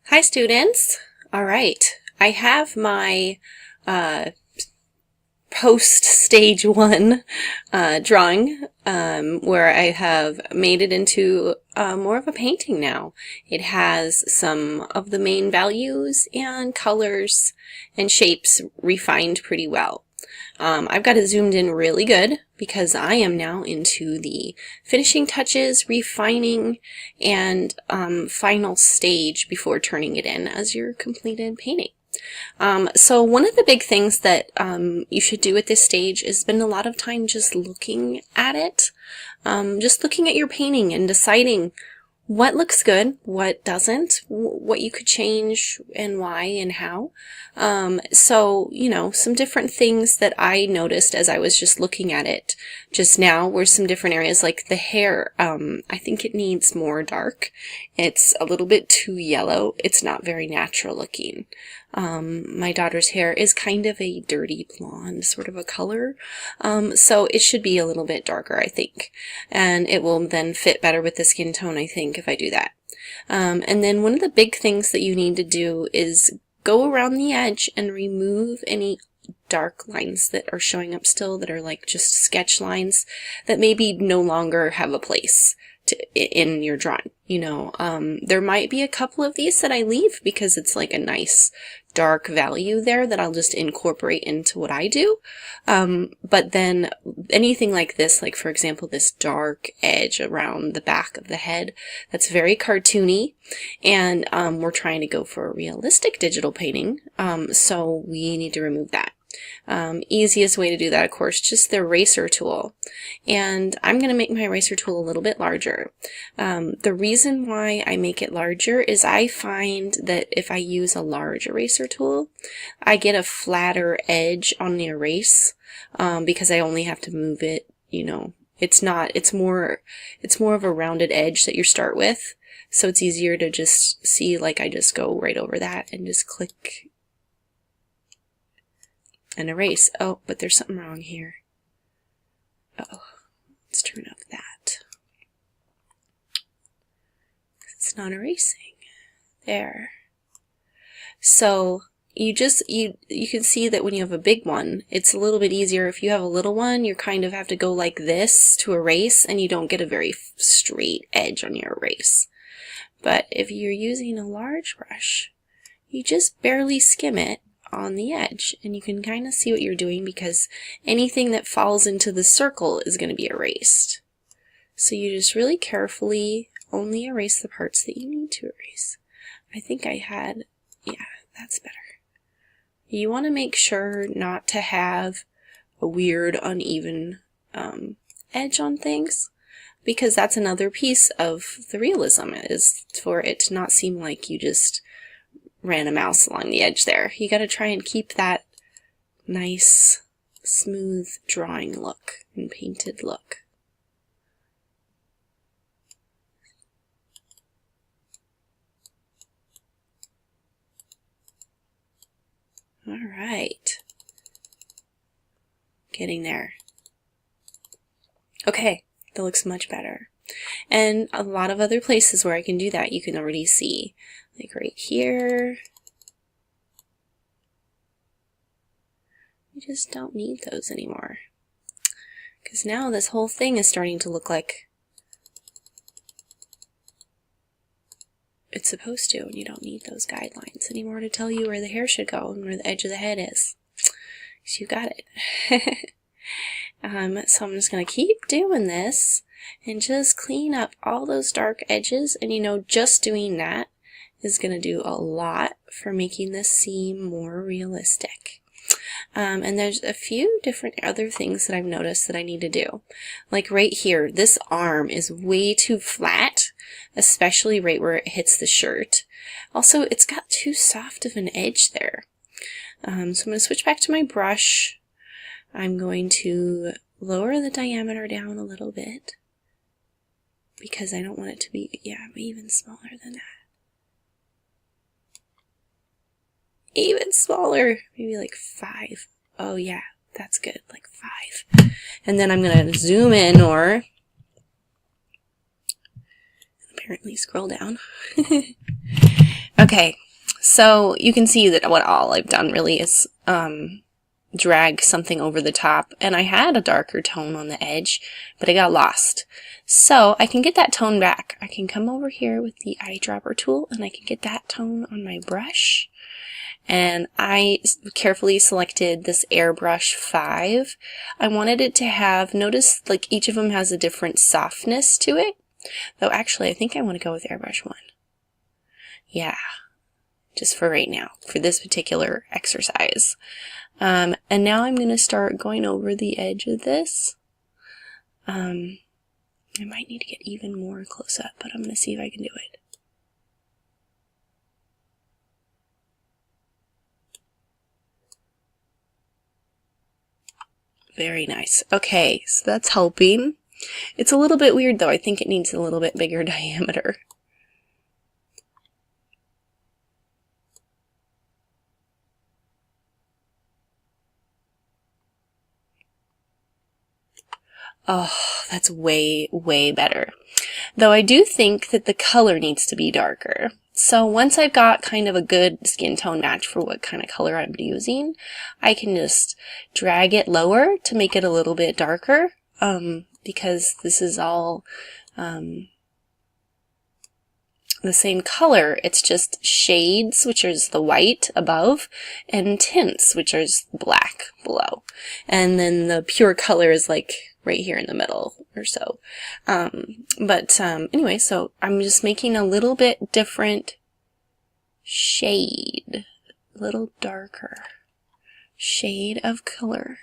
Hi students! Alright, I have my post stage 1 drawing where I have made it into more of a painting now. It has some of the main values and colors and shapes refined pretty well. I've got it zoomed in really good because I am now into the finishing touches, refining, and final stage before turning it in as your completed painting. So one of the big things that you should do at this stage is spend a lot of time just looking at it, just looking at your painting and deciding what looks good, what doesn't, what you could change and why and how. So, you know, some different things that I noticed as I was just looking at it just now were some different areas, like the hair. I think it needs more dark. It's a little bit too yellow. It's not very natural looking. My daughter's hair is kind of a dirty blonde sort of a color, so it should be a little bit darker, I think, and it will then fit better with the skin tone, I think, if I do that. And then one of the big things that you need to do is go around the edge and remove any dark lines that are showing up still, that are like just sketch lines that maybe no longer have a place in your drawing. You know, there might be a couple of these that I leave because it's like a nice dark value there that I'll just incorporate into what I do. But then anything like this, like for example, this dark edge around the back of the head, that's very cartoony, and we're trying to go for a realistic digital painting, so we need to remove that. Easiest way to do that, of course, just the eraser tool. And I'm going to make my eraser tool a little bit larger. The reason why I make it larger is I find that if I use a large eraser tool, I get a flatter edge on the erase, because I only have to move it, you know. It's more of a rounded edge that you start with, so it's easier to just see, like I just go right over that and just click and erase. Oh, but there's something wrong here. Uh-oh. Let's turn off that. It's not erasing. There. So you can see that when you have a big one, it's a little bit easier. If you have a little one, you kind of have to go like this to erase, and you don't get a very straight edge on your erase. But if you're using a large brush, you just barely skim it on the edge, and you can kind of see what you're doing, because anything that falls into the circle is going to be erased. So you just really carefully only erase the parts that you need to erase. I think I had, yeah, that's better. You want to make sure not to have a weird uneven edge on things, because that's another piece of the realism, is for it to not seem like you just ran a mouse along the edge there. You got to try and keep that nice, smooth drawing look and painted look. All right. Getting there. Okay, that looks much better. And a lot of other places where I can do that, you can already see. Like right here. You just don't need those anymore, because now this whole thing is starting to look like it's supposed to, and you don't need those guidelines anymore to tell you where the hair should go and where the edge of the head is. So you got it. So I'm just going to keep doing this and just clean up all those dark edges, and you know, just doing that is going to do a lot for making this seem more realistic. And there's a few different other things that I've noticed that I need to do. Like right here, this arm is way too flat, especially right where it hits the shirt. Also, it's got too soft of an edge there. So I'm going to switch back to my brush. I'm going to lower the diameter down a little bit, because I don't want it to be, yeah, even smaller than that. Even smaller, maybe like 5. Oh yeah, that's good, like 5. And then I'm going to zoom in, or apparently scroll down. Okay, so you can see that what all I've done really is drag something over the top, and I had a darker tone on the edge, but it got lost. So I can get that tone back. I can come over here with the eyedropper tool and I can get that tone on my brush. And I carefully selected this Airbrush 5. I wanted it to have, notice like each of them has a different softness to it. Though actually I think I want to go with Airbrush 1. Yeah, just for right now, for this particular exercise. And now I'm going to start going over the edge of this. I might need to get even more close up, but I'm going to see if I can do it. Very nice. Okay, so that's helping. It's a little bit weird though. I think it needs a little bit bigger diameter. Oh, that's way, way better. Though I do think that the color needs to be darker. So once I've got kind of a good skin tone match for what kind of color I'm using, I can just drag it lower to make it a little bit darker, because this is all the same color. It's just shades, which is the white above, and tints, which is black below. And then the pure color is like right here in the middle or so. Anyway, so I'm just making a little bit different shade, a little darker shade of color.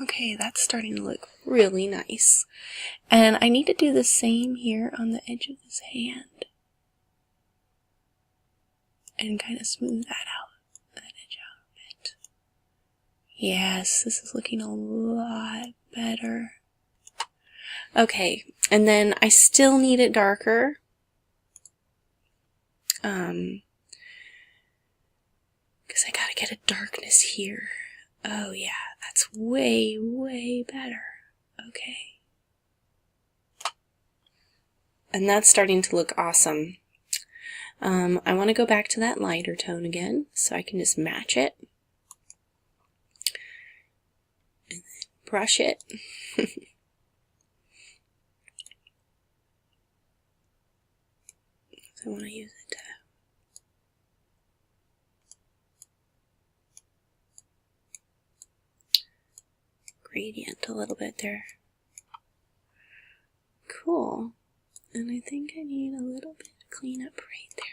Okay, that's starting to look really nice. And I need to do the same here on the edge of this hand. And kind of smooth that out, that edge out a bit. Yes, this is looking a lot better. Okay, and then I still need it darker. Because I gotta get a darkness here. Oh yeah, that's way, way better. Okay. And that's starting to look awesome. I want to go back to that lighter tone again, so I can just match it. And then brush it. I want to use it to gradient a little bit there. Cool. And I think I need a little bit of cleanup right there.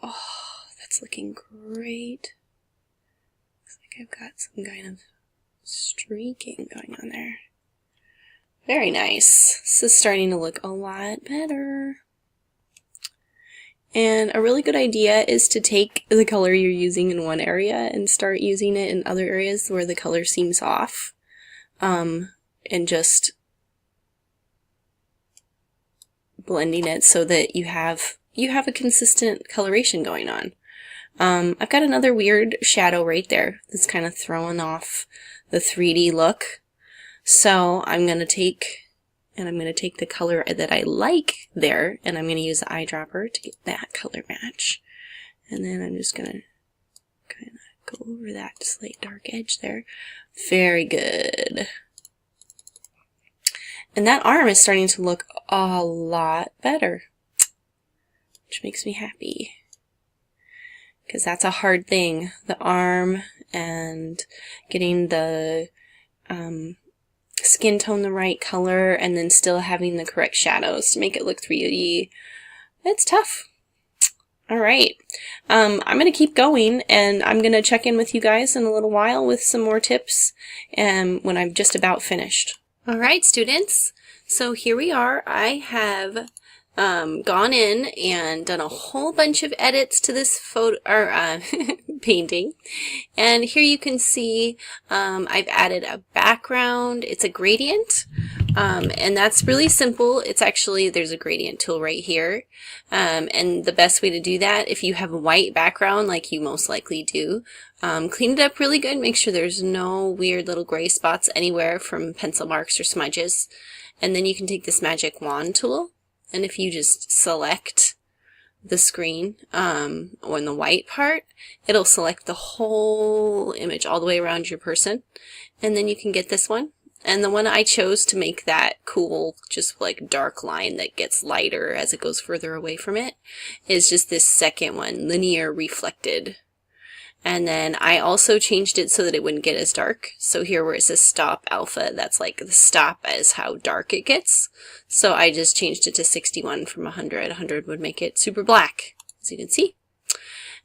Oh, that's looking great. Looks like I've got some kind of streaking going on there. Very nice. This is starting to look a lot better. And a really good idea is to take the color you're using in one area and start using it in other areas where the color seems off. And just blending it so that you have a consistent coloration going on. I've got another weird shadow right there that's kind of throwing off the 3D look. So I'm going to take the color that I like there, and I'm going to use the eyedropper to get that color match. And then I'm just going to kind of go over that slight dark edge there. Very good. And that arm is starting to look a lot better, which makes me happy. Because that's a hard thing, the arm and getting the skin tone the right color and then still having the correct shadows to make it look 3D. It's tough. Alright, I'm going to keep going, and I'm going to check in with you guys in a little while with some more tips when I'm just about finished. Alright students, so here we are. I have gone in and done a whole bunch of edits to this photo or painting, and here you can see I've added a background. It's a gradient, and that's really simple. It's actually, there's a gradient tool right here, and the best way to do that, if you have a white background like you most likely do, clean it up really good. Make sure there's no weird little gray spots anywhere from pencil marks or smudges, and then you can take this magic wand tool And if you just select the screen on the white part, it'll select the whole image all the way around your person. And then you can get this one. And the one I chose to make that cool, just like dark line that gets lighter as it goes further away from it, is just this second one, linear reflected. And then I also changed it so that it wouldn't get as dark. So here where it says stop alpha, that's like the stop as how dark it gets. So I just changed it to 61 from 100. 100 would make it super black, as you can see.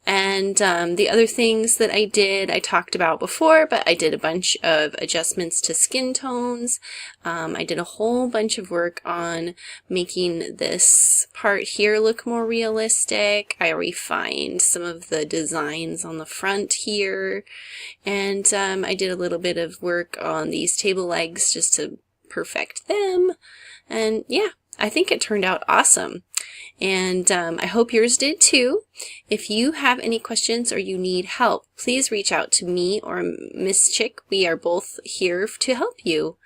And the other things that I did, I talked about before, but I did a bunch of adjustments to skin tones. I did a whole bunch of work on making this part here look more realistic. I refined some of the designs on the front here. And I did a little bit of work on these table legs just to perfect them. And yeah, I think it turned out awesome. And I hope yours did too. If you have any questions or you need help, please reach out to me or Miss Chick. We are both here to help you.